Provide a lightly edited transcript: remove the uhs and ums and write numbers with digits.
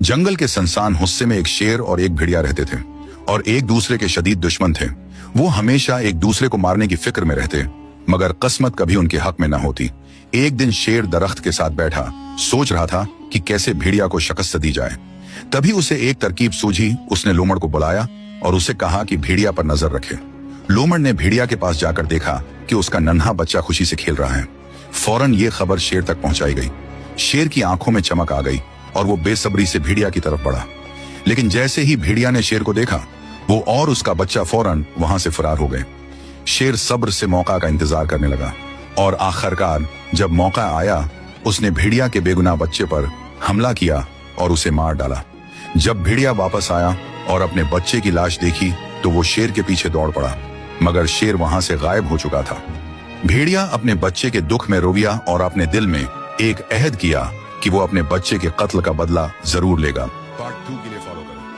जंगल के सुनसान हिस्से में एक शेर और एक भेड़िया रहते थे और एक दूसरे के शदीद दुश्मन थे। वो हमेशा एक दूसरे को मारने की फिक्र में रहते, मगर किस्मत कभी उनके हक में न होती। एक दिन शेर दरख्त के साथ बैठा सोच रहा था कि कैसे भेड़िया को शिकस्त दी जाए। तभी उसे एक तरकीब सूझी। उसने लोमड़ को बुलाया और उसे कहा कि भेड़िया पर नजर रखे। लोमड़ ने भेड़िया के पास जाकर देखा कि उसका नन्हा बच्चा खुशी से खेल रहा है। फौरन ये खबर शेर तक पहुंचाई गई। शेर की आंखों में चमक आ गई और वो बेसब्री से भेड़िया की तरफ बढ़ा। लेकिन जैसे ही भेड़िया ने शेर को देखा, वो और उसका बच्चा फौरन वहां से फरार हो गए। शेर सब्र से मौका का इंतजार करने लगा और आखिरकार जब मौका आया, उसने भेड़िया के बेगुनाह बच्चे पर हमला किया और उसे मार डाला। जब भेड़िया वापस आया और अपने बच्चे की लाश देखी तो वो शेर के पीछे दौड़ पड़ा, मगर शेर वहां से गायब हो चुका था। भेड़िया अपने बच्चे के दुख में रोया और अपने दिल में एक अहद किया कि वो अपने बच्चे के कत्ल का बदला जरूर लेगा। पार्ट 2 के लिए फॉलो करें।